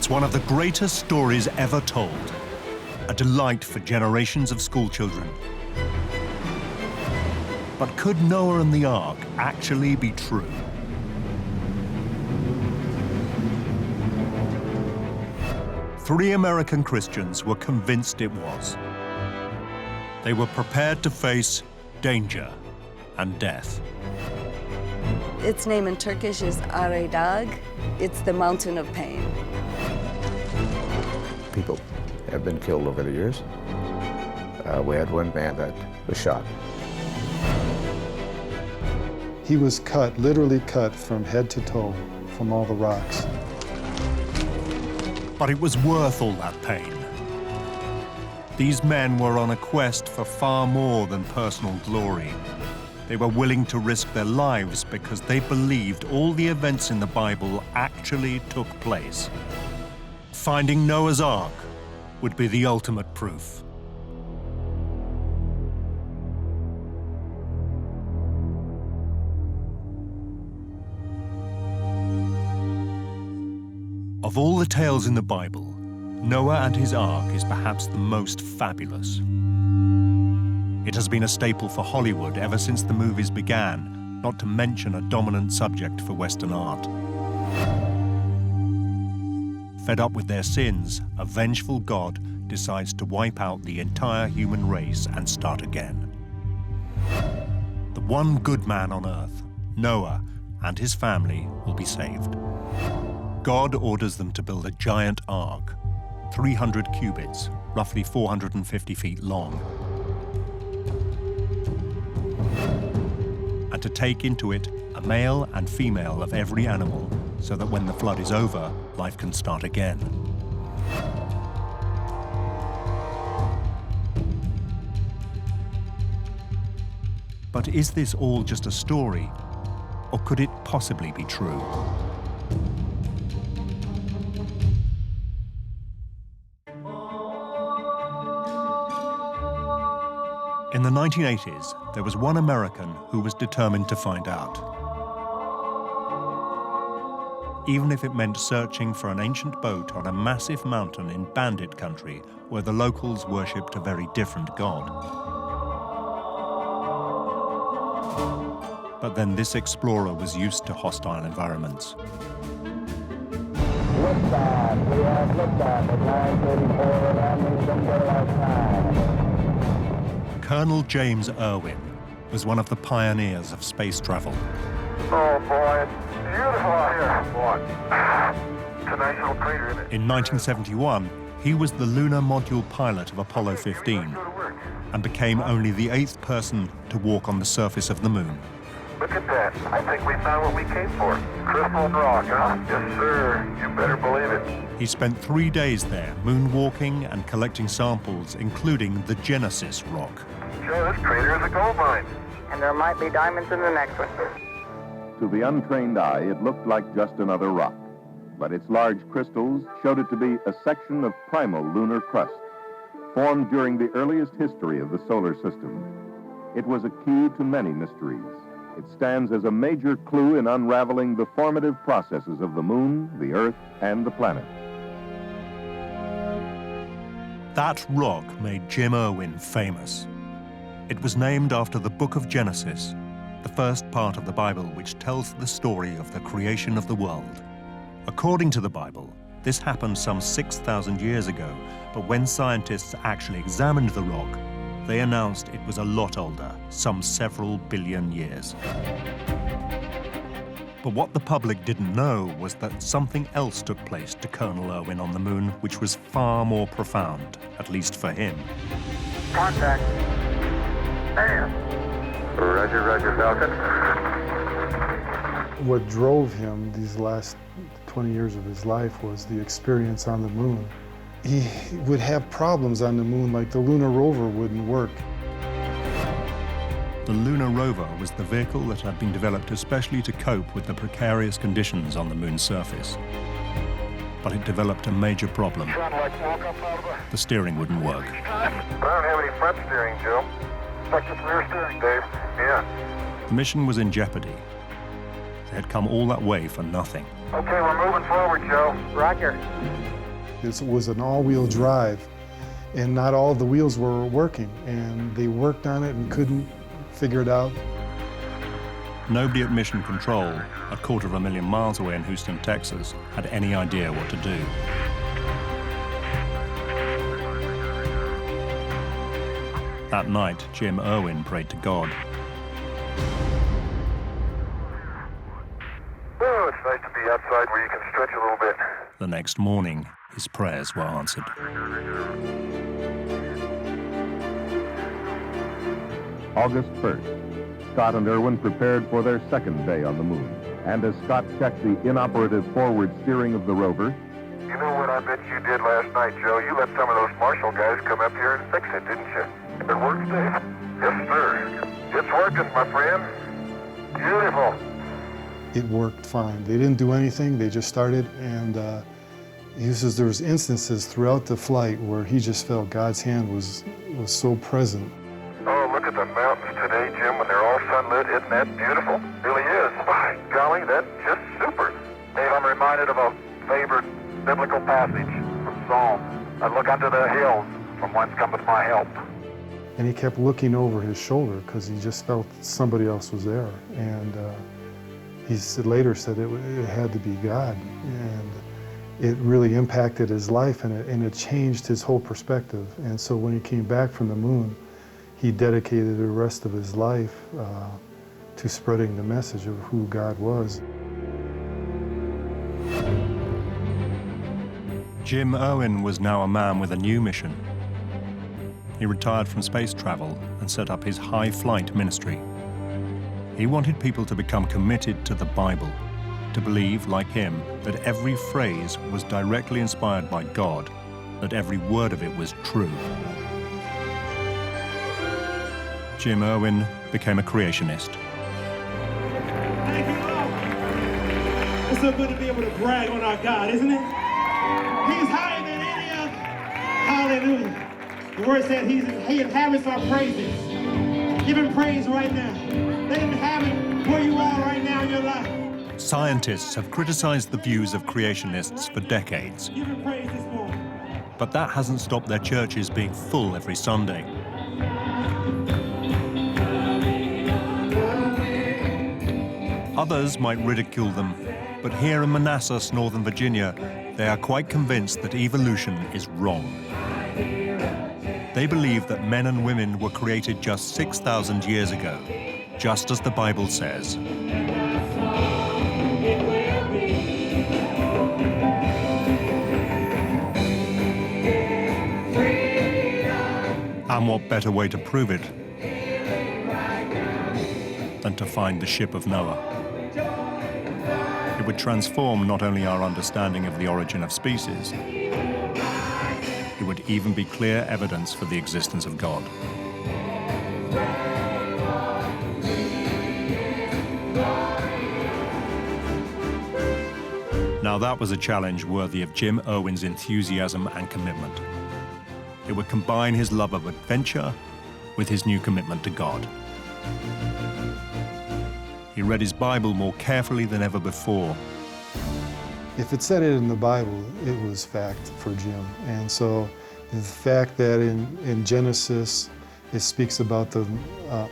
It's one of the greatest stories ever told, a delight for generations of schoolchildren. But could Noah and the Ark actually be true? Three American Christians were convinced it was. They were prepared to face danger and death. Its name in Turkish is Ararat. It's the mountain of pain. People have been killed over the years. We had one man that was shot. He was cut, literally cut from head to toe from all the rocks. But it was worth all that pain. These men were on a quest for far more than personal glory. They were willing to risk their lives because they believed all the events in the Bible actually took place. Finding Noah's Ark would be the ultimate proof. Of all the tales in the Bible, Noah and his Ark is perhaps the most fabulous. It has been a staple for Hollywood ever since the movies began, not to mention a dominant subject for Western art. Fed up with their sins, a vengeful God decides to wipe out the entire human race and start again. The one good man on earth, Noah, and his family will be saved. God orders them to build a giant ark, 300 cubits, roughly 450 feet long, and to take into it a male and female of every animal, so that when the flood is over, life can start again. But is this all just a story, or could it possibly be true? In the 1980s, there was one American who was determined to find out. Even if it meant searching for an ancient boat on a massive mountain in Bandit country where the locals worshipped a very different god. But then this explorer was used to hostile environments. Liftoff. We have liftoff at 9:34 landing some daylight time. Colonel James Irwin was one of the pioneers of space travel. Oh boy, it's beautiful out here. What? It's a nice little crater, isn't it? In 1971, he was the lunar module pilot of Apollo 15 and became only the 8th person to walk on the surface of the moon. Look at that. I think we found what we came for. Crystal rock, huh? Yes, sir. You better believe it. He spent 3 days there, moonwalking and collecting samples, including the Genesis rock. Joe, this crater is a gold mine. And there might be diamonds in the next one. To the untrained eye, it looked like just another rock, but its large crystals showed it to be a section of primal lunar crust, formed during the earliest history of the solar system. It was a key to many mysteries. It stands as a major clue in unraveling the formative processes of the moon, the Earth, and the planet. That rock made Jim Irwin famous. It was named after the book of Genesis, the first part of the Bible which tells the story of the creation of the world. According to the Bible, this happened some 6,000 years ago, but when scientists actually examined the rock, they announced it was a lot older, some several billion years. But what the public didn't know was that something else took place to Colonel Irwin on the moon, which was far more profound, at least for him. Contact. Man. Roger, Roger, Falcon. What drove him these last 20 years of his life was the experience on the moon. He would have problems on the moon, like the lunar rover wouldn't work. The lunar rover was the vehicle that had been developed especially to cope with the precarious conditions on the moon's surface. But it developed a major problem. The steering wouldn't work. I don't have any front steering, Joe. Stuck with rear steering, Dave. Yeah. The mission was in jeopardy. had come all that way for nothing. Okay, we're moving forward, Joe. Roger. It was an all-wheel drive, and not all the wheels were working, and they worked on it and couldn't figure it out. Nobody at Mission Control, 250,000 miles away in Houston, Texas, had any idea what to do. That night, Jim Irwin prayed to God. Oh, it's nice to be outside where you can stretch a little bit. The next morning, his prayers were answered. August 1st, Scott and Irwin prepared for their second day on the moon. And as Scott checked the inoperative forward steering of the rover, You know what I bet you did last night, Joe? You let some of those Marshall guys come up here and fix it, didn't you? It works, Dave? Yes, sir. It's working, my friend. Beautiful. It worked fine. They didn't do anything, they just started, and he says there was instances throughout the flight where he just felt God's hand was so present. Oh, look at the mountains today, Jim, when they're all sunlit. Isn't that beautiful? Really is. By golly, that's just super. Dave, I'm reminded of a favorite biblical passage from Psalm. I look unto the hills, from whence cometh my help. And he kept looking over his shoulder because he just felt somebody else was there. And he later said it had to be God. And it really impacted his life, and it changed his whole perspective. And so when he came back from the moon, he dedicated the rest of his life to spreading the message of who God was. Jim Irwin was now a man with a new mission. He retired from space travel and set up his high flight ministry. He wanted people to become committed to the Bible, to believe, like him, that every phrase was directly inspired by God, that every word of it was true. Jim Irwin became a creationist. Thank you, Lord. It's so good to be able to brag on our God, isn't it? He's higher than any other. Hallelujah. The word said he inhabits our praises. Give him praise right now. Let him inhabit where you are right now in your life. Scientists have criticized the views of creationists for decades, Give him praise this morning. but that hasn't stopped their churches being full every Sunday. Others might ridicule them, but here in Manassas, Northern Virginia, they are quite convinced that evolution is wrong. They believe that men and women were created just 6,000 years ago, just as the Bible says. And what better way to prove it than to find the ship of Noah? It would transform not only our understanding of the origin of species, it would even be clear evidence for the existence of God. Now that was a challenge worthy of Jim Irwin's enthusiasm and commitment. It would combine his love of adventure with his new commitment to God. He read his Bible more carefully than ever before. If it said it in the Bible, it was fact for Jim. And so the fact that in Genesis, it speaks about the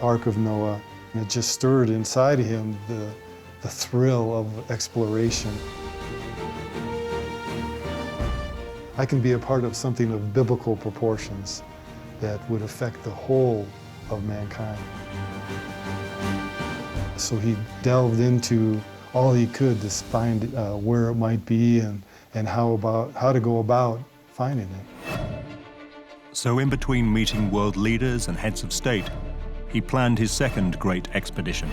Ark of Noah, and it just stirred inside of him the thrill of exploration. I can be a part of something of biblical proportions that would affect the whole of mankind. So he delved into all he could to find where it might be and how to go about finding it. So in between meeting world leaders and heads of state, he planned his second great expedition.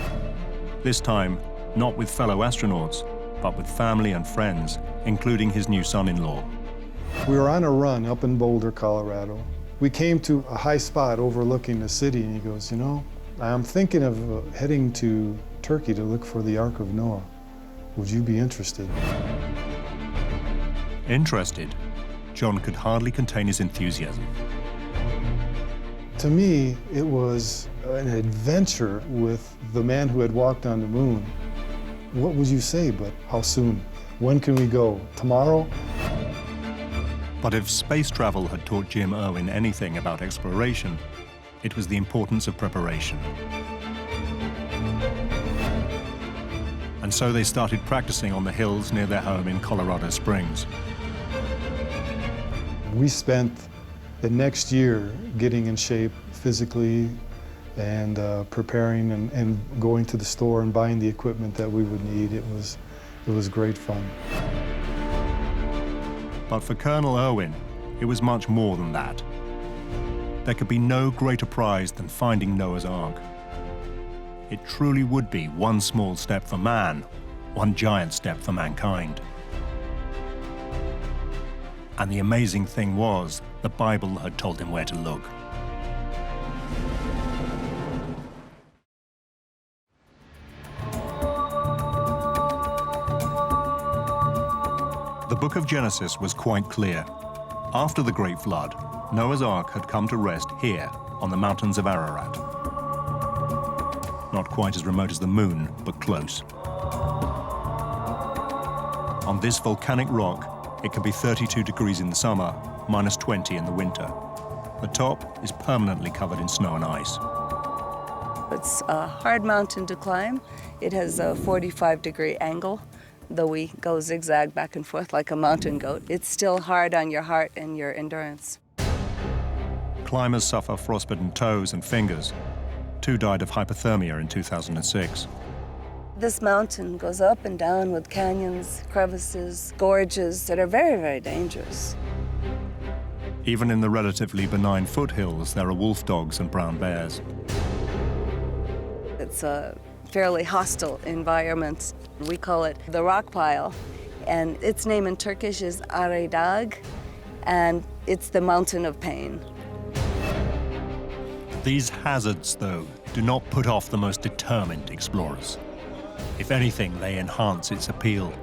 This time, not with fellow astronauts, but with family and friends, including his new son-in-law. We were on a run up in Boulder, Colorado. We came to a high spot overlooking the city, and he goes, you know, I'm thinking of heading to Turkey to look for the Ark of Noah. Would you be interested? Interested, John could hardly contain his enthusiasm. To me, it was an adventure with the man who had walked on the moon. what would you say? But how soon? When can we go? Tomorrow? But if space travel had taught Jim Irwin anything about exploration, it was the importance of preparation. And so they started practicing on the hills near their home in Colorado Springs. We spent the next year getting in shape physically and preparing and going to the store and buying the equipment that we would need. It was great fun. But for Colonel Irwin, it was much more than that. There could be no greater prize than finding Noah's Ark. It truly would be one small step for man, one giant step for mankind. And the amazing thing was, the Bible had told him where to look. The book of Genesis was quite clear. After the Great Flood, Noah's Ark had come to rest here on the mountains of Ararat. Not quite as remote as the moon, but close. On this volcanic rock, it can be 32 degrees in the summer, minus 20 in the winter. The top is permanently covered in snow and ice. It's a hard mountain to climb. It has a 45-degree angle. Though we go zigzag back and forth like a mountain goat, it's still hard on your heart and your endurance. Climbers suffer frostbitten toes and fingers. 2 died of hypothermia in 2006. This mountain goes up and down with canyons, crevices, gorges that are very, very dangerous. Even in the relatively benign foothills, there are wolf dogs and brown bears. It's a fairly hostile environment. We call it the rock pile, and its name in Turkish is Ararat, and it's the mountain of pain. These hazards, though, do not put off the most determined explorers. If anything, they enhance its appeal.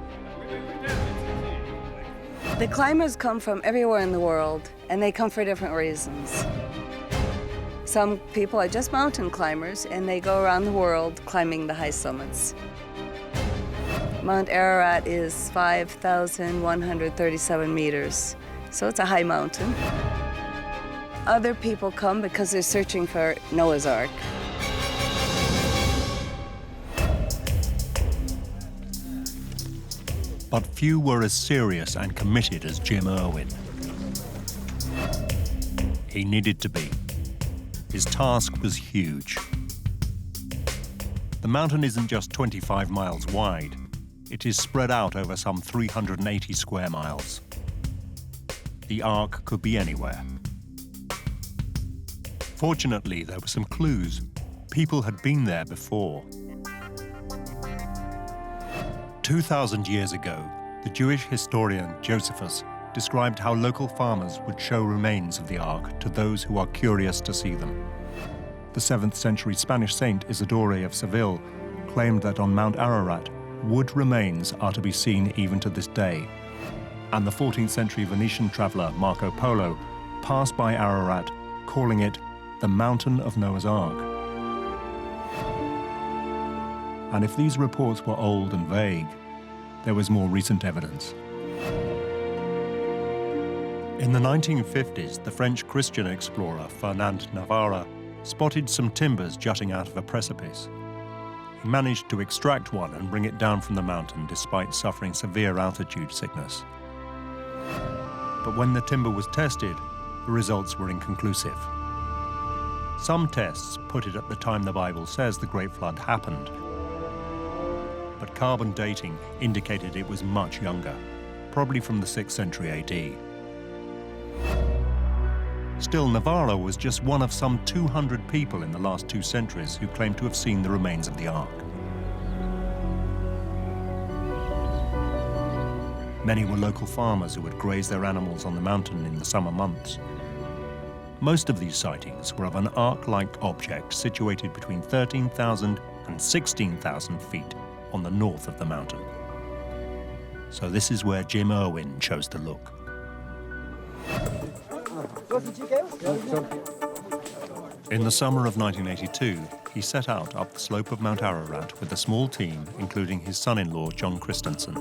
The climbers come from everywhere in the world, and they come for different reasons. Some people are just mountain climbers, and they go around the world climbing the high summits. Mount Ararat is 5,137 meters, so it's a high mountain. Other people come because they're searching for Noah's Ark. But few were as serious and committed as Jim Irwin. He needed to be. His task was huge. The mountain isn't just 25 miles wide. It is spread out over some 380 square miles. The Ark could be anywhere. Fortunately, there were some clues. People had been there before. 2,000 years ago, the Jewish historian Josephus described how local farmers would show remains of the Ark to those who are curious to see them. The 7th century Spanish saint Isidore of Seville claimed that on Mount Ararat, wood remains are to be seen even to this day. And the 14th century Venetian traveller Marco Polo passed by Ararat, calling it the Mountain of Noah's Ark. And if these reports were old and vague, there was more recent evidence. In the 1950s, the French Christian explorer Fernand Navarra spotted some timbers jutting out of a precipice. He managed to extract one and bring it down from the mountain despite suffering severe altitude sickness. But when the timber was tested, the results were inconclusive. Some tests put it at the time the Bible says the Great Flood happened, but carbon dating indicated it was much younger, probably from the 6th century AD. Still, Navarra was just one of some 200 people in the last 2 centuries who claimed to have seen the remains of the Ark. Many were local farmers who would graze their animals on the mountain in the summer months. Most of these sightings were of an Ark-like object situated between 13,000 and 16,000 feet on the north of the mountain. So this is where Jim Irwin chose to look. In the summer of 1982, he set out up the slope of Mount Ararat with a small team, including his son-in-law, John Christensen.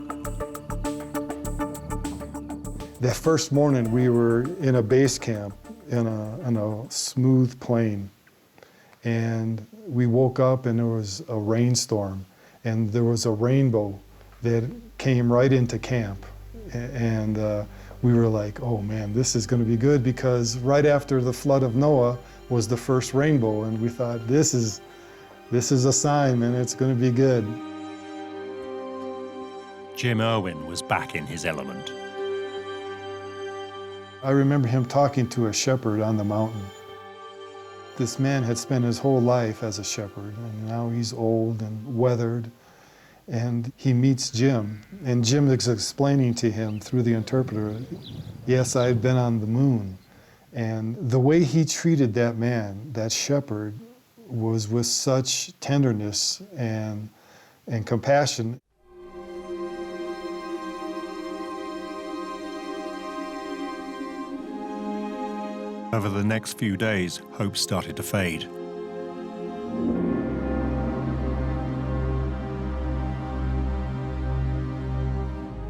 That first morning, we were in a base camp in a smooth plain. And we woke up and there was a rainstorm. And there was a rainbow that came right into camp. And we were like, oh man, this is going to be good, because right after the flood of Noah was the first rainbow. And we thought, this is a sign, and it's going to be good. Jim Irwin was back in his element. I remember him talking to a shepherd on the mountain. This man had spent his whole life as a shepherd, and now he's old and weathered. And he meets Jim, and Jim is explaining to him through the interpreter, yes, I've been on the moon. And the way he treated that man, that shepherd, was with such tenderness and compassion. Over the next few days, hope started to fade.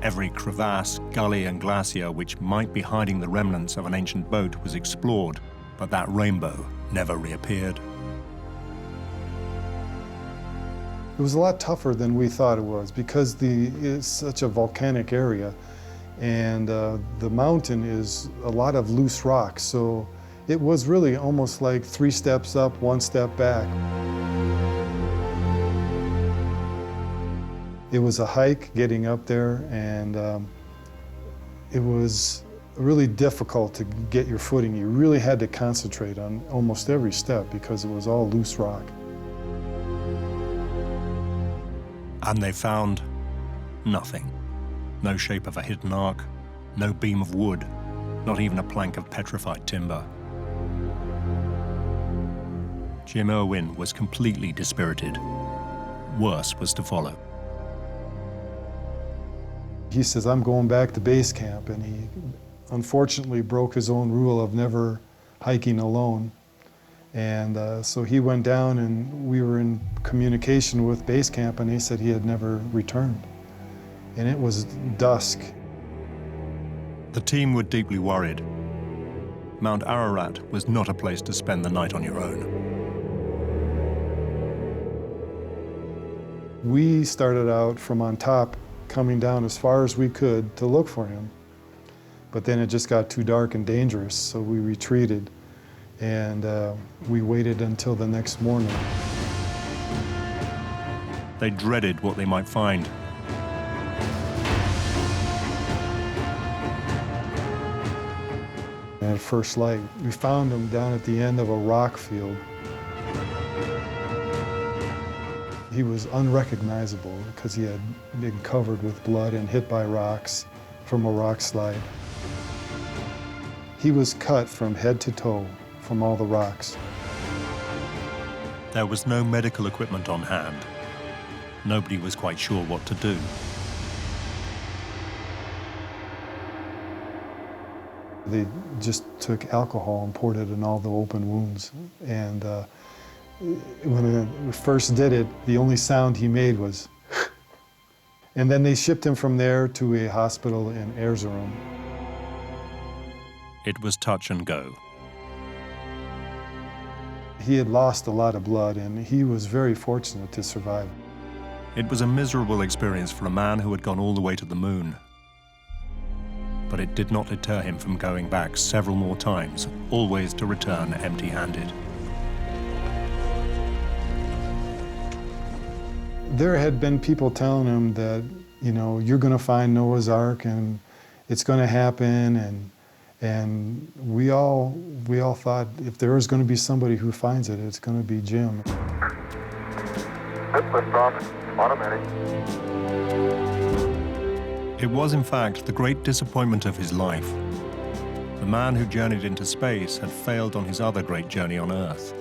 Every crevasse, gully and glacier which might be hiding the remnants of an ancient boat was explored, but that rainbow never reappeared. It was a lot tougher than we thought it was, because it's such a volcanic area, and the mountain is a lot of loose rocks, so it was really almost like 3 steps up, 1 step back. It was a hike getting up there, and it was really difficult to get your footing. You really had to concentrate on almost every step because it was all loose rock. And they found nothing. No shape of a hidden ark, no beam of wood, not even a plank of petrified timber. Jim Irwin was completely dispirited. Worse was to follow. He says, I'm going back to base camp, and he unfortunately broke his own rule of never hiking alone. And so he went down, and we were in communication with base camp, and they said he had never returned. And it was dusk. The team were deeply worried. Mount Ararat was not a place to spend the night on your own. We started out from on top, coming down as far as we could to look for him. But then it just got too dark and dangerous, so we retreated. And we waited until the next morning. They dreaded what they might find. And at first light, we found him down at the end of a rock field. He was unrecognizable because he had been covered with blood and hit by rocks from a rock slide. He was cut from head to toe from all the rocks. There was no medical equipment on hand. Nobody was quite sure what to do. They just took alcohol and poured it in all the open wounds. And when we first did it, the only sound he made was and then they shipped him from there to a hospital in Erzurum. It was touch and go. He had lost a lot of blood, and he was very fortunate to survive. It was a miserable experience for a man who had gone all the way to the moon. But it did not deter him from going back several more times, always to return empty-handed. There had been people telling him that, you know, you're going to find Noah's Ark and it's going to happen, and we all thought if there is going to be somebody who finds it, it's going to be Jim. It was, in fact, the great disappointment of his life. The man who journeyed into space had failed on his other great journey on Earth.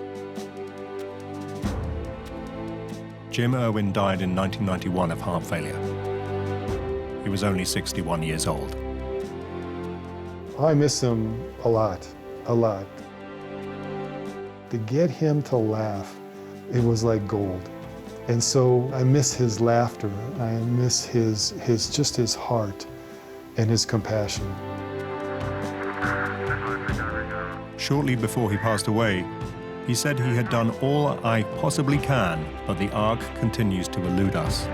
Jim Irwin died in 1991 of heart failure. He was only 61 years old. I miss him a lot, a lot. To get him to laugh, it was like gold. And so I miss his laughter. I miss his heart and his compassion. Shortly before he passed away, he said he had done all I possibly can, but the Ark continues to elude us.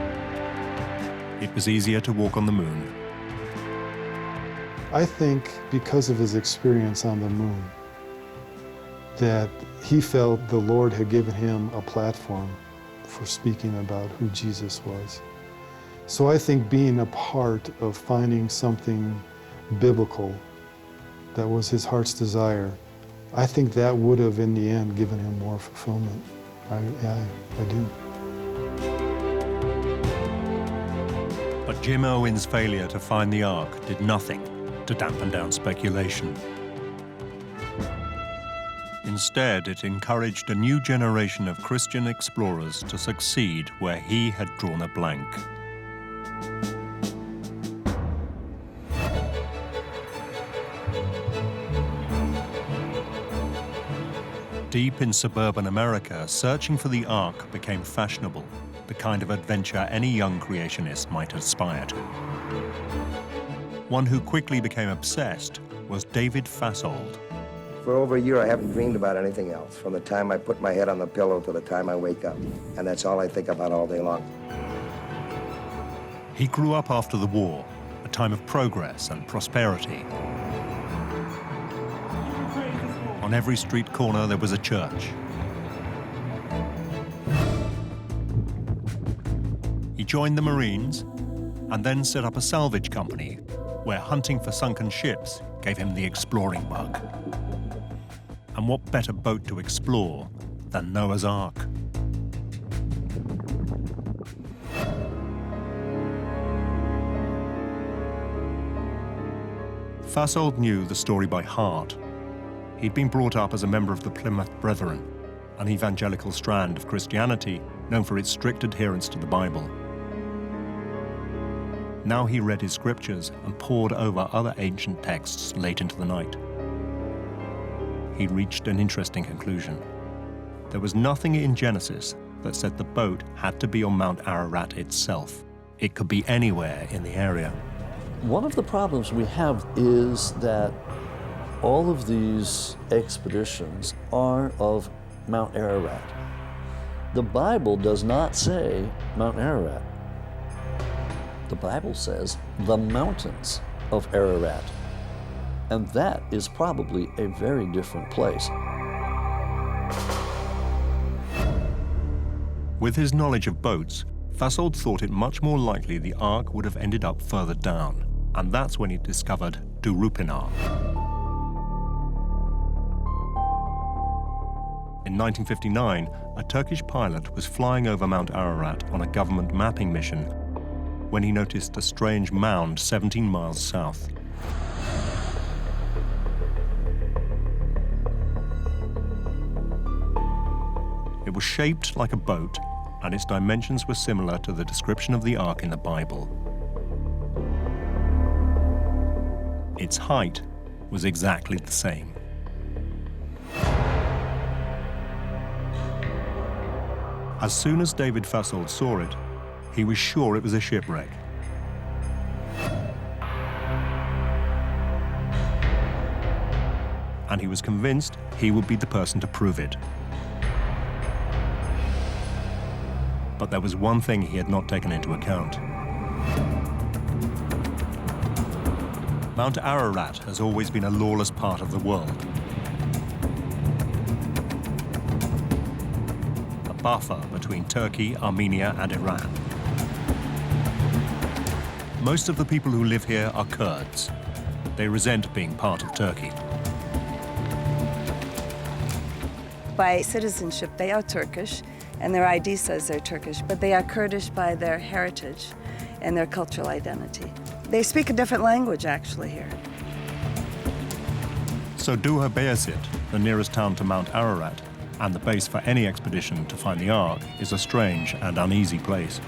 It was easier to walk on the moon. I think because of his experience on the moon, that he felt the Lord had given him a platform for speaking about who Jesus was. So I think being a part of finding something biblical that was his heart's desire, I think that would have, in the end, given him more fulfillment. I do. But Jim Irwin's failure to find the Ark did nothing to dampen down speculation. Instead, it encouraged a new generation of Christian explorers to succeed where he had drawn a blank. Deep in suburban America, searching for the Ark became fashionable, the kind of adventure any young creationist might aspire to. One who quickly became obsessed was David Fasold. For over a year, I haven't dreamed about anything else, from the time I put my head on the pillow to the time I wake up. And that's all I think about all day long. He grew up after the war, a time of progress and prosperity. On every street corner, there was a church. He joined the Marines and then set up a salvage company where hunting for sunken ships gave him the exploring bug. And what better boat to explore than Noah's Ark? Fasold knew the story by heart. He'd been brought up as a member of the Plymouth Brethren, an evangelical strand of Christianity known for its strict adherence to the Bible. Now he read his scriptures and pored over other ancient texts late into the night. He reached an interesting conclusion. There was nothing in Genesis that said the boat had to be on Mount Ararat itself. It could be anywhere in the area. One of the problems we have is that all of these expeditions are of Mount Ararat. The Bible does not say Mount Ararat. The Bible says the mountains of Ararat. And that is probably a very different place. With his knowledge of boats, Fasold thought it much more likely the Ark would have ended up further down, and that's when he discovered Durupinar. In 1959, a Turkish pilot was flying over Mount Ararat on a government mapping mission when he noticed a strange mound 17 miles south. It was shaped like a boat, and its dimensions were similar to the description of the Ark in the Bible. Its height was exactly the same. As soon as David Fasold saw it, he was sure it was a shipwreck. And he was convinced he would be the person to prove it. But there was one thing he had not taken into account. Mount Ararat has always been a lawless part of the world. A buffer between Turkey, Armenia, and Iran. Most of the people who live here are Kurds. They resent being part of Turkey. By citizenship, they are Turkish, and their ID says they're Turkish, but they are Kurdish by their heritage and their cultural identity. They speak a different language, actually, here. So Durupinar, the nearest town to Mount Ararat, and the base for any expedition to find the Ark, is a strange and uneasy place.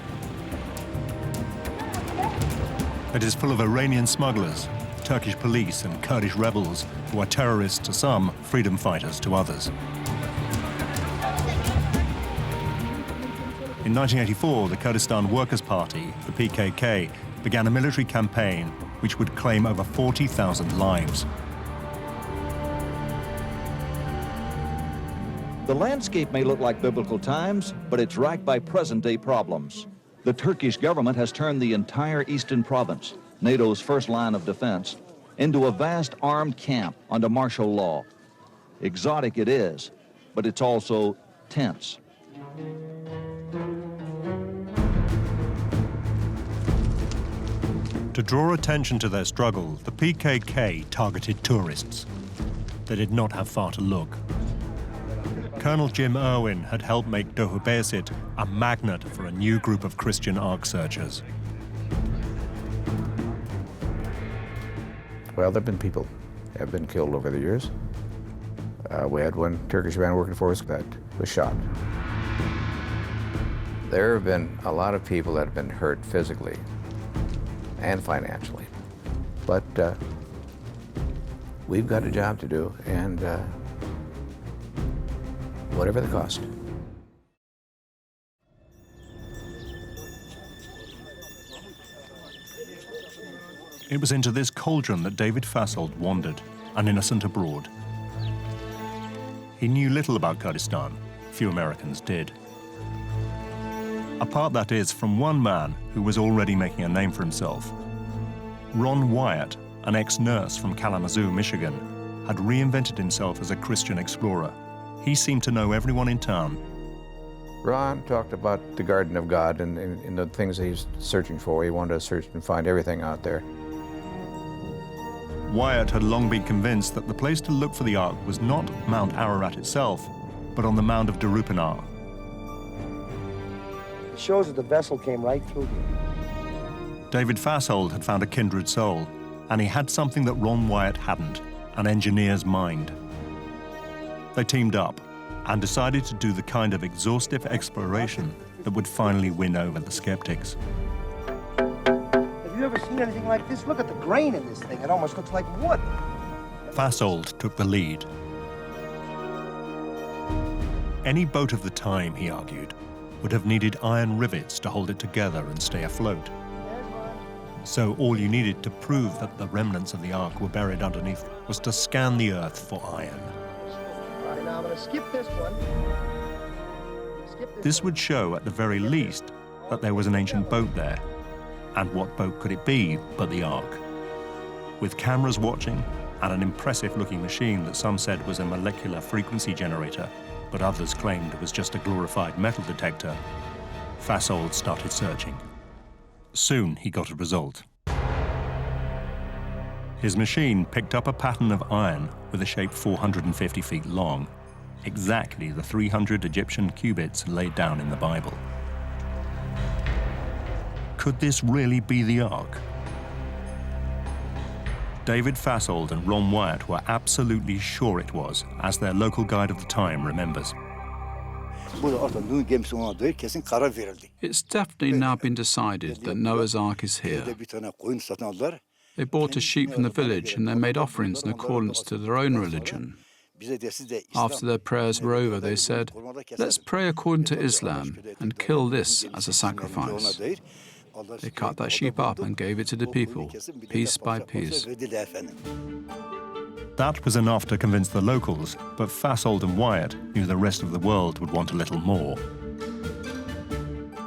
It is full of Iranian smugglers, Turkish police, and Kurdish rebels who are terrorists to some, freedom fighters to others. In 1984, the Kurdistan Workers' Party, the PKK, began a military campaign which would claim over 40,000 lives. The landscape may look like biblical times, but it's racked by present-day problems. The Turkish government has turned the entire eastern province, NATO's first line of defense, into a vast armed camp under martial law. Exotic it is, but it's also tense. To draw attention to their struggle, the PKK targeted tourists. They did not have far to look. Colonel Jim Irwin had helped make Durupinar a magnet for a new group of Christian Ark searchers. Well, there have been people that have been killed over the years. We had one Turkish man working for us that was shot. There have been a lot of people that have been hurt physically and financially. But we've got a job to do, and whatever the cost. It was into this cauldron that David Fasold wandered, an innocent abroad. He knew little about Kurdistan. Few Americans did. Apart, that is, from one man who was already making a name for himself. Ron Wyatt, an ex-nurse from Kalamazoo, Michigan, had reinvented himself as a Christian explorer. He seemed to know everyone in town. Ron talked about the Garden of God and the things that he's searching for. He wanted to search and find everything out there. Wyatt had long been convinced that the place to look for the Ark was not Mount Ararat itself, but on the mound of Durupinar. It shows that the vessel came right through here. David Fasold had found a kindred soul, and he had something that Ron Wyatt hadn't, an engineer's mind. They teamed up and decided to do the kind of exhaustive exploration that would finally win over the skeptics. Have you ever seen anything like this? Look at the grain in this thing. It almost looks like wood. Fasold took the lead. Any boat of the time, he argued, would have needed iron rivets to hold it together and stay afloat. So all you needed to prove that the remnants of the Ark were buried underneath was to scan the earth for iron. All right, now I'm going to skip this one. This would show, at the very least, that there was an ancient boat there. And what boat could it be but the Ark? With cameras watching and an impressive-looking machine that some said was a molecular frequency generator, but others claimed it was just a glorified metal detector, Fasold started searching. Soon he got a result. His machine picked up a pattern of iron with a shape 450 feet long, exactly the 300 Egyptian cubits laid down in the Bible. Could this really be the Ark? David Fasold and Ron Wyatt were absolutely sure it was, as their local guide of the time remembers. It's definitely now been decided that Noah's Ark is here. They bought a sheep from the village and they made offerings in accordance to their own religion. After their prayers were over, they said, "Let's pray according to Islam and kill this as a sacrifice." They cut that sheep up and gave it to the people, piece by piece. That was enough to convince the locals, but Fasold and Wyatt knew the rest of the world would want a little more.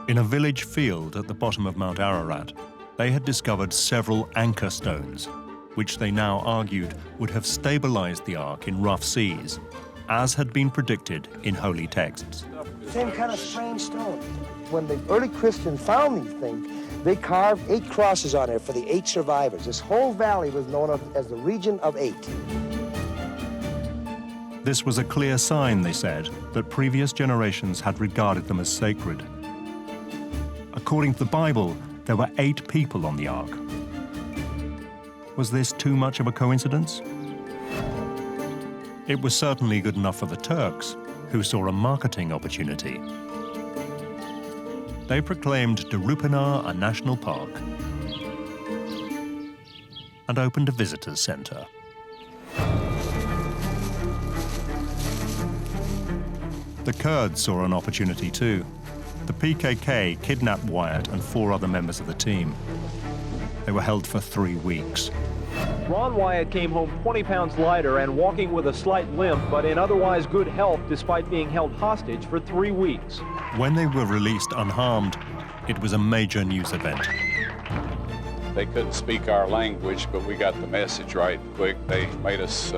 In a village field at the bottom of Mount Ararat, they had discovered several anchor stones, which they now argued would have stabilized the Ark in rough seas, as had been predicted in holy texts. Same kind of strange stone. When the early Christians found these things, they carved 8 crosses on there for the 8 survivors. This whole valley was known as the region of 8. This was a clear sign, they said, that previous generations had regarded them as sacred. According to the Bible, there were 8 people on the Ark. Was this too much of a coincidence? It was certainly good enough for the Turks, who saw a marketing opportunity. They proclaimed Durupinar a national park and opened a visitors center. The Kurds saw an opportunity too. The PKK kidnapped Wyatt and 4 other members of the team. They were held for 3 weeks. Ron Wyatt came home 20 pounds lighter and walking with a slight limp, but in otherwise good health despite being held hostage for 3 weeks. When they were released unharmed, it was a major news event. They couldn't speak our language, but we got the message right quick. They made us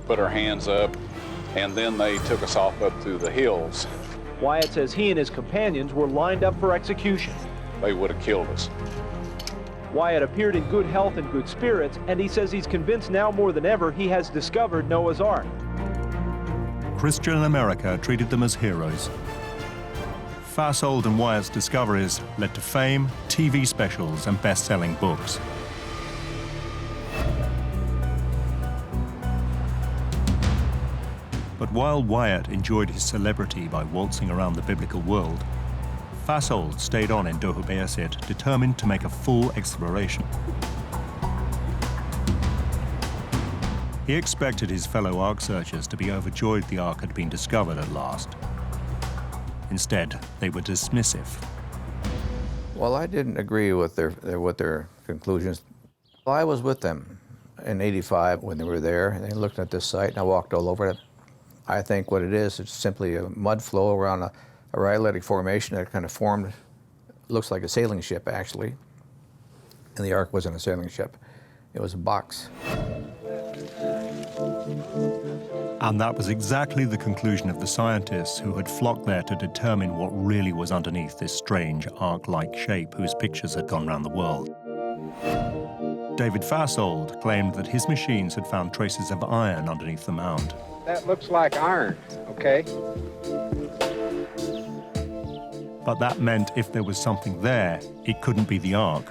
put our hands up, and then they took us off up through the hills. Wyatt says he and his companions were lined up for execution. They would have killed us. Wyatt appeared in good health and good spirits, and he says he's convinced now more than ever he has discovered Noah's Ark. Christian America treated them as heroes. Fasold and Wyatt's discoveries led to fame, TV specials, and best-selling books. But while Wyatt enjoyed his celebrity by waltzing around the biblical world, Fasold stayed on in Durupinar, determined to make a full exploration. He expected his fellow Ark searchers to be overjoyed the Ark had been discovered at last. Instead, they were dismissive. Well, I didn't agree with their conclusions. I was with them in '85 when they were there, and they looked at this site, and I walked all over it. I think what it is, it's simply a mud flow around a rhyolitic formation that kind of formed, looks like a sailing ship, actually. And the Ark wasn't a sailing ship. It was a box. And that was exactly the conclusion of the scientists who had flocked there to determine what really was underneath this strange Ark-like shape whose pictures had gone round the world. David Fasold claimed that his machines had found traces of iron underneath the mound. That looks like iron, okay? But that meant if there was something there, it couldn't be the Ark.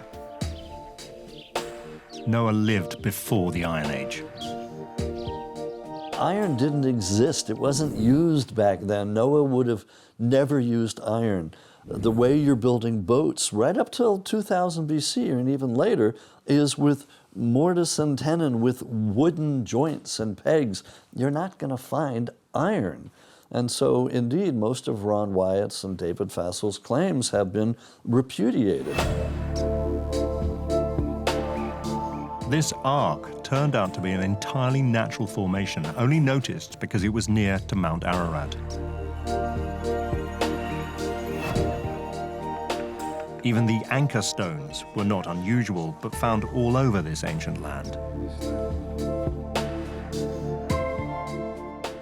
Noah lived before the Iron Age. Iron didn't exist. It wasn't used back then. Noah would have never used iron. The way you're building boats right up till 2000 BC and even later is with mortise and tenon, with wooden joints and pegs. You're not going to find iron. And so, indeed, most of Ron Wyatt's and David Fasold's claims have been repudiated. This Ark turned out to be an entirely natural formation, only noticed because it was near to Mount Ararat. Even the anchor stones were not unusual, but found all over this ancient land.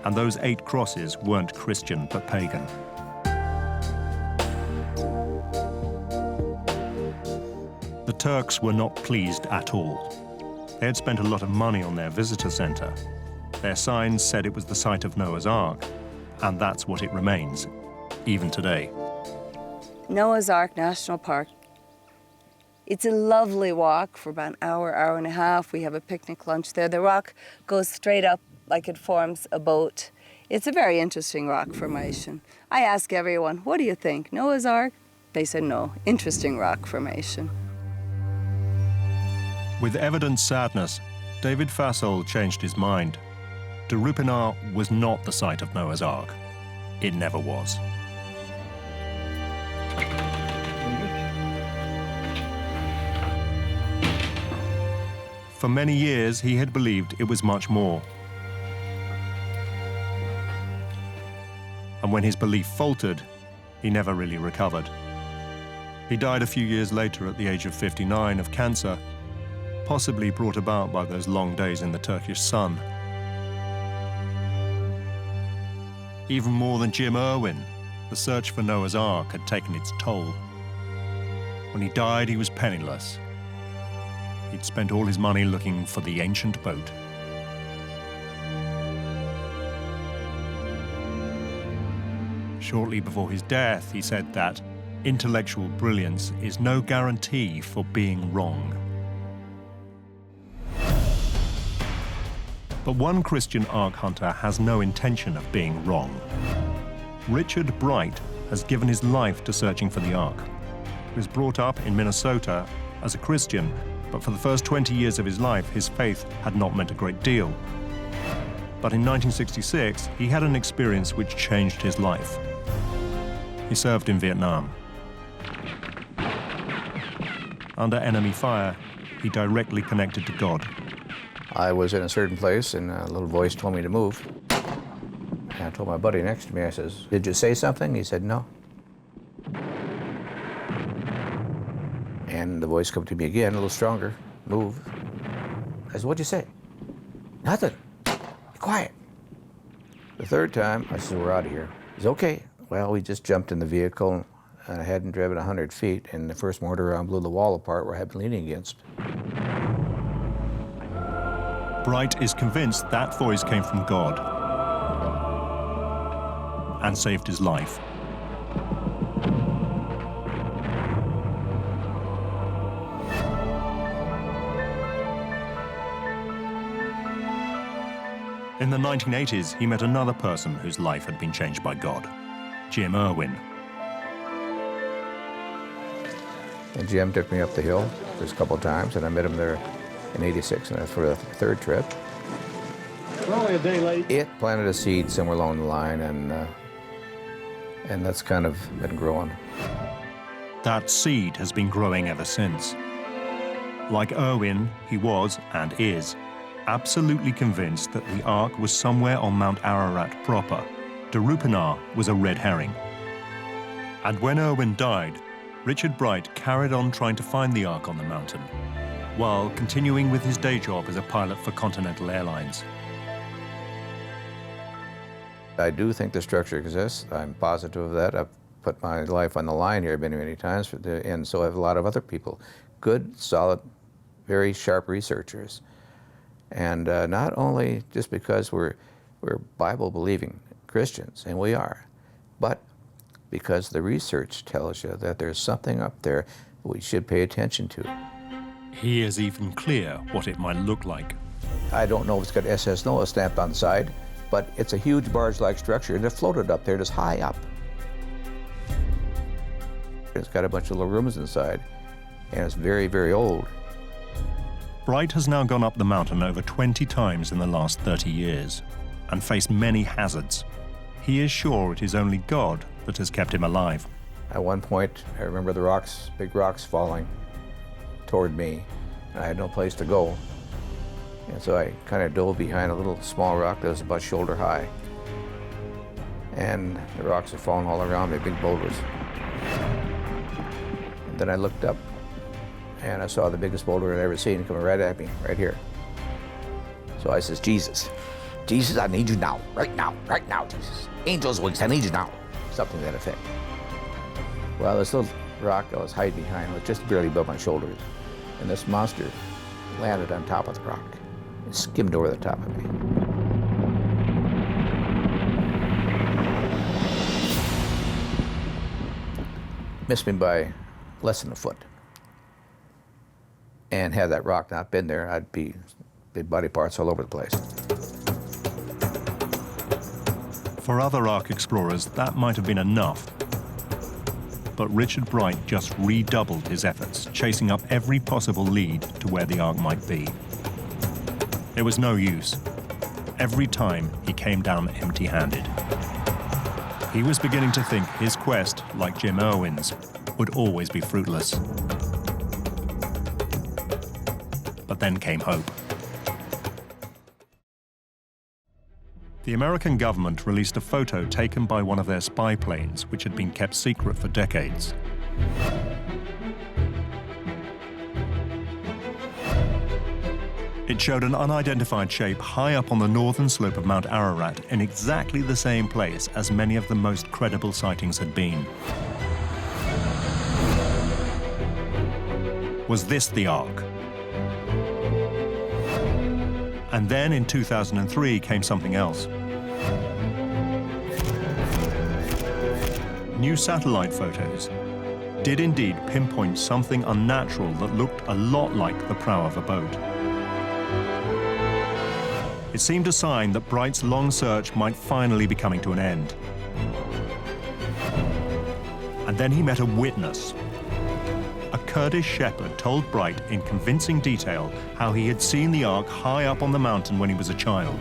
And those 8 crosses weren't Christian, but pagan. The Turks were not pleased at all. They had spent a lot of money on their visitor center. Their signs said it was the site of Noah's Ark, and that's what it remains, even today. Noah's Ark National Park. It's a lovely walk for about an hour, hour and a half. We have a picnic lunch there. The rock goes straight up like it forms a boat. It's a very interesting rock formation. I ask everyone, what do you think, Noah's Ark? They said no, interesting rock formation. With evident sadness, David Fasold changed his mind. Durupinar was not the site of Noah's Ark. It never was. For many years, he had believed it was much more. And when his belief faltered, he never really recovered. He died a few years later at the age of 59 of cancer, possibly brought about by those long days in the Turkish sun. Even more than Jim Irwin, the search for Noah's Ark had taken its toll. When he died, he was penniless. He'd spent all his money looking for the ancient boat. Shortly before his death, he said that intellectual brilliance is no guarantee for being wrong. But one Christian Ark hunter has no intention of being wrong. Richard Bright has given his life to searching for the Ark. He was brought up in Minnesota as a Christian, but for the first 20 years of his life, his faith had not meant a great deal. But in 1966, he had an experience which changed his life. He served in Vietnam. Under enemy fire, he directly connected to God. I was in a certain place, and a little voice told me to move. And I told my buddy next to me, I says, "Did you say something?" He said, "No." And the voice came to me again, a little stronger. "Move." I said, "What'd you say?" "Nothing. Be quiet." The third time, I said, "We're out of here." He said, "Okay." Well, we just jumped in the vehicle, and I hadn't driven 100 feet, and the first mortar round blew the wall apart where I had been leaning against. Bright is convinced that voice came from God and saved his life. In the 1980s, he met another person whose life had been changed by God, Jim Irwin. And Jim took me up the hill just a couple of times, and I met him there in '86, and that's for the third trip. We're only a day late. It planted a seed somewhere along the line, and that's kind of been growing. That seed has been growing ever since. Like Irwin, he was, and is, absolutely convinced that the Ark was somewhere on Mount Ararat proper. Durupinar was a red herring. And when Irwin died, Richard Bright carried on trying to find the Ark on the mountain, while continuing with his day job as a pilot for Continental Airlines. I do think the structure exists. I'm positive of that. I've put my life on the line here many, many times, and so have a lot of other people. Good, solid, very sharp researchers. And not only just because we're Bible-believing Christians, and we are, but because the research tells you that there's something up there we should pay attention to. He is even clear what it might look like. I don't know if it's got SS NOAA stamped on the side, but it's a huge barge-like structure, and it floated up there just high up. It's got a bunch of little rooms inside, and it's very, very old. Bright has now gone up the mountain over 20 times in the last 30 years and faced many hazards. He is sure it is only God that has kept him alive. At one point, I remember the rocks, big rocks falling toward me, and I had no place to go. And so I kind of dove behind a little small rock that was about shoulder high. And the rocks had fallen all around me, big boulders. And then I looked up, and I saw the biggest boulder I'd ever seen coming right at me, right here. So I says, Jesus, I need you now, right now, Jesus. Angel's wings, I need you now. Something to that effect. Well, this little rock I was hiding behind was just barely above my shoulders, and this monster landed on top of the rock and skimmed over the top of me. Missed me by less than a foot. And had that rock not been there, I'd be big body parts all over the place. For other Ark explorers, that might have been enough. But Richard Bright just redoubled his efforts, chasing up every possible lead to where the Ark might be. It was no use. Every time he came down empty-handed. He was beginning to think his quest, like Jim Irwin's, would always be fruitless. But then came hope. The American government released a photo taken by one of their spy planes, which had been kept secret for decades. It showed an unidentified shape high up on the northern slope of Mount Ararat in exactly the same place as many of the most credible sightings had been. Was this the Ark? And then in 2003 came something else. New satellite photos did indeed pinpoint something unnatural that looked a lot like the prow of a boat. It seemed a sign that Bright's long search might finally be coming to an end. And then he met a witness. A Kurdish shepherd told Bright in convincing detail how he had seen the Ark high up on the mountain when he was a child.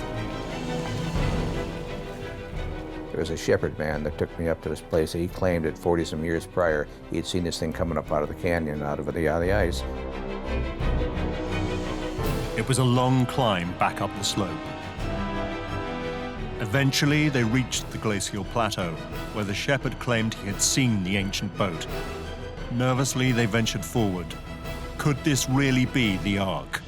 There was a shepherd man that took me up to this place. He claimed that 40-some years prior, he'd seen this thing coming up out of the canyon, out of the ice. It was a long climb back up the slope. Eventually, they reached the glacial plateau, where the shepherd claimed he had seen the ancient boat. Nervously, they ventured forward. Could this really be the Ark?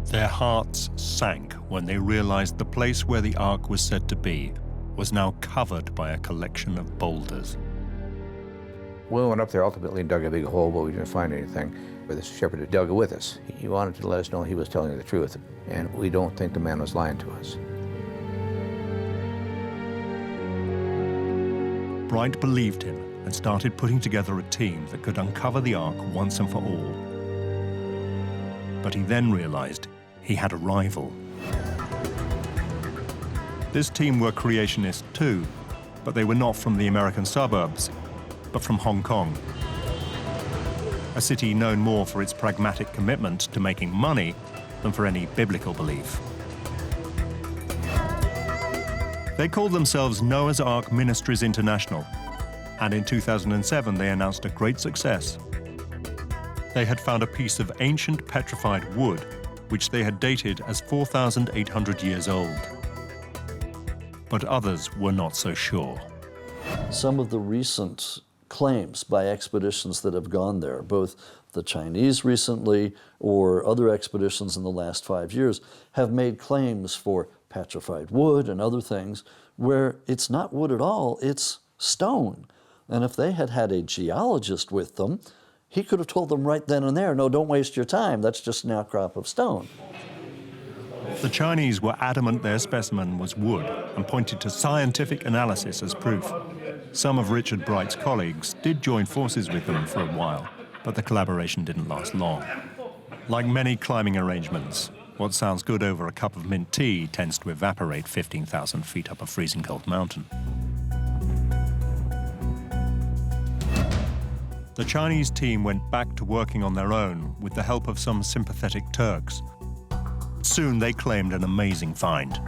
Their hearts sank when they realized the place where the Ark was said to be was now covered by a collection of boulders. We went up there ultimately and dug a big hole, but we didn't find anything. But the shepherd had dug it with us. He wanted to let us know he was telling the truth, and we don't think the man was lying to us. Bright believed him and started putting together a team that could uncover the Ark once and for all. But he then realized he had a rival. This team were creationists too, but they were not from the American suburbs, but from Hong Kong, a city known more for its pragmatic commitment to making money than for any biblical belief. They called themselves Noah's Ark Ministries International, and in 2007 they announced a great success. They had found a piece of ancient petrified wood, which they had dated as 4,800 years old. But others were not so sure. Some of the recent claims by expeditions that have gone there, both the Chinese recently or other expeditions in the last 5 years, have made claims for petrified wood and other things where it's not wood at all, it's stone. And if they had had a geologist with them, he could have told them right then and there, no, don't waste your time, that's just an outcrop of stone. The Chinese were adamant their specimen was wood and pointed to scientific analysis as proof. Some of Richard Bright's colleagues did join forces with them for a while, but the collaboration didn't last long. Like many climbing arrangements, what sounds good over a cup of mint tea tends to evaporate 15,000 feet up a freezing cold mountain. The Chinese team went back to working on their own with the help of some sympathetic Turks. Soon they claimed an amazing find.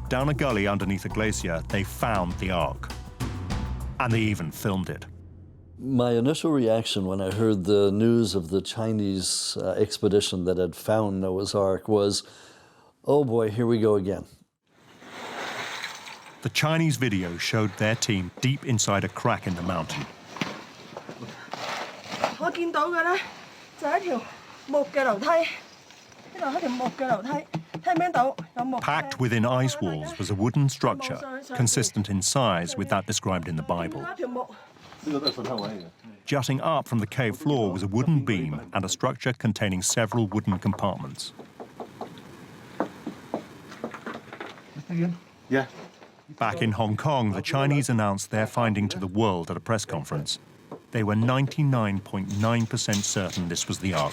Down a gully underneath a glacier, they found the Ark. And they even filmed it. My initial reaction when I heard the news of the Chinese expedition that had found Noah's Ark was, oh boy, here we go again. The Chinese video showed their team deep inside a crack in the mountain. Packed within ice walls was a wooden structure consistent in size with that described in the Bible. Jutting up from the cave floor was a wooden beam and a structure containing several wooden compartments. Yeah. Back in Hong Kong, the Chinese announced their finding to the world at a press conference. They were 99.9% certain this was the Ark.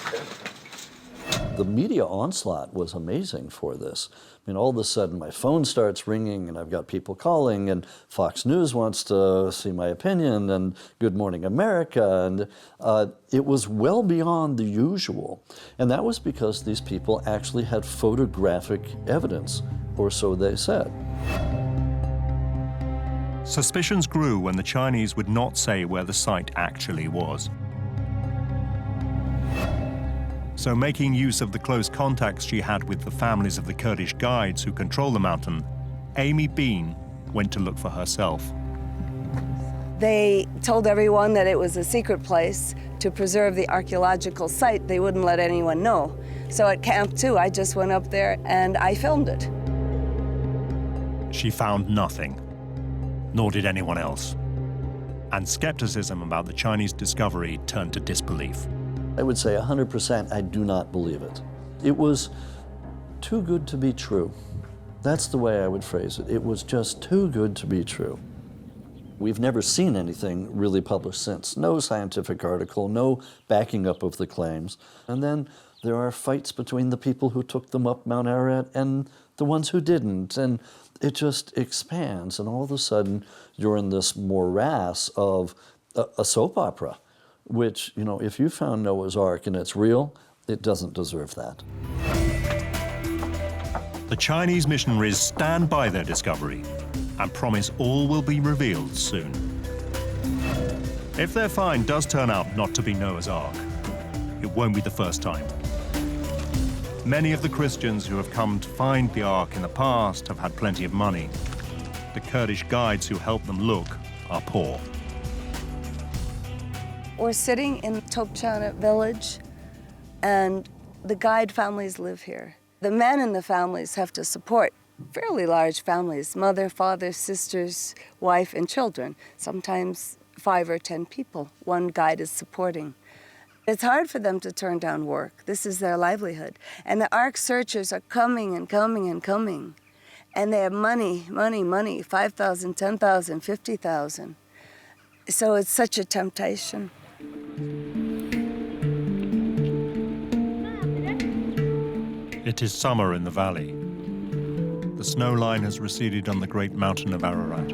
The media onslaught was amazing for this. I mean, all of a sudden my phone starts ringing and I've got people calling and Fox News wants to see my opinion and Good Morning America, and it was well beyond the usual. And that was because these people actually had photographic evidence, or so they said. Suspicions grew when the Chinese would not say where the site actually was. So, making use of the close contacts she had with the families of the Kurdish guides who control the mountain, Amy Bean went to look for herself. They told everyone that it was a secret place to preserve the archaeological site. They wouldn't let anyone know. So at Camp 2, I just went up there and I filmed it. She found nothing, nor did anyone else. And skepticism about the Chinese discovery turned to disbelief. I would say 100% I do not believe it. It was too good to be true. That's the way I would phrase it. It was just too good to be true. We've never seen anything really published since. No scientific article, no backing up of the claims. And then there are fights between the people who took them up Mount Ararat and the ones who didn't. And it just expands. And all of a sudden, you're in this morass of a soap opera, which, you know, if you found Noah's Ark and it's real, it doesn't deserve that. The Chinese missionaries stand by their discovery and promise all will be revealed soon. If their find does turn out not to be Noah's Ark, it won't be the first time. Many of the Christians who have come to find the Ark in the past have had plenty of money. The Kurdish guides who help them look are poor. We're sitting in Topchana village, and the guide families live here. The men in the families have to support fairly large families, mother, father, sisters, wife, and children, sometimes 5 or 10 people one guide is supporting. It's hard for them to turn down work. This is their livelihood. And the Ark searchers are coming and coming and coming. And they have money, money, money, 5,000, 10,000, 50,000. So it's such a temptation. It is summer in the valley. The snow line has receded on the great mountain of Ararat.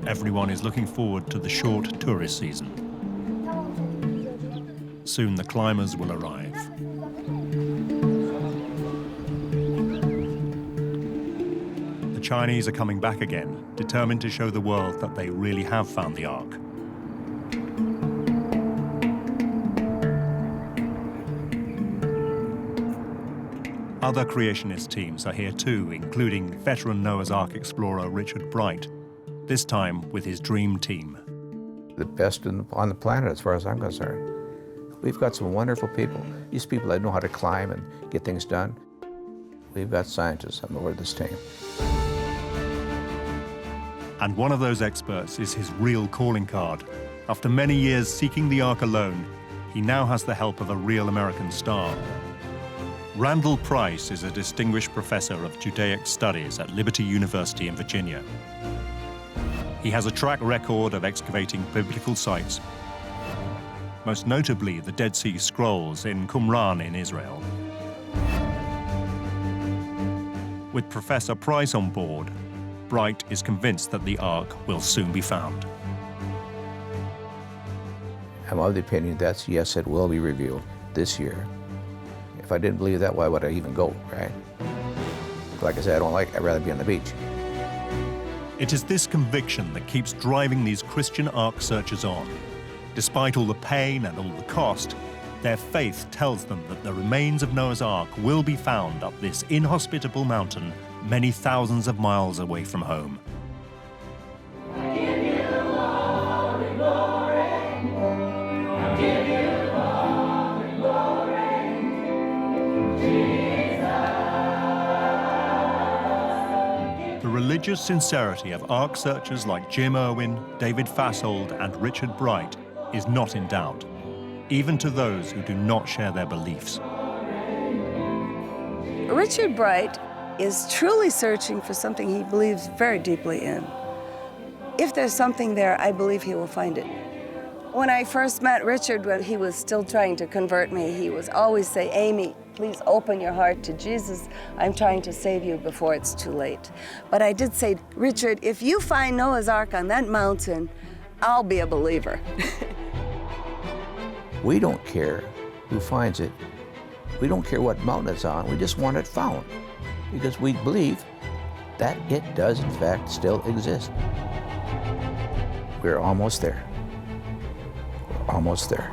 Everyone is looking forward to the short tourist season. Soon the climbers will arrive. The Chinese are coming back again, determined to show the world that they really have found the Ark. Other creationist teams are here too, including veteran Noah's Ark explorer Richard Bright, this time with his dream team. The best on the planet as far as I'm concerned. We've got some wonderful people. These people that know how to climb and get things done. We've got scientists on board this team. And one of those experts is his real calling card. After many years seeking the Ark alone, he now has the help of a real American star. Randall Price is a distinguished professor of Judaic studies at Liberty University in Virginia. He has a track record of excavating biblical sites, most notably the Dead Sea Scrolls in Qumran in Israel. With Professor Price on board, Bright is convinced that the Ark will soon be found. I'm of the opinion that, yes, it will be revealed this year. If I didn't believe that, why would I even go, right? Like I said, I don't like it. I'd rather be on the beach. It is this conviction that keeps driving these Christian Ark searchers on. Despite all the pain and all the cost, their faith tells them that the remains of Noah's Ark will be found up this inhospitable mountain many thousands of miles away from home. The religious sincerity of Ark searchers like Jim Irwin, David Fashold, and Richard Bright is not in doubt, even to those who do not share their beliefs. Richard Bright is truly searching for something he believes very deeply in. If there's something there, I believe he will find it. When I first met Richard, when he was still trying to convert me, he was always say, "Amy, please open your heart to Jesus. I'm trying to save you before it's too late." But I did say, "Richard, if you find Noah's Ark on that mountain, I'll be a believer." We don't care who finds it. We don't care what mountain it's on. We just want it found because we believe that it does, in fact, still exist. We're almost there. We're almost there.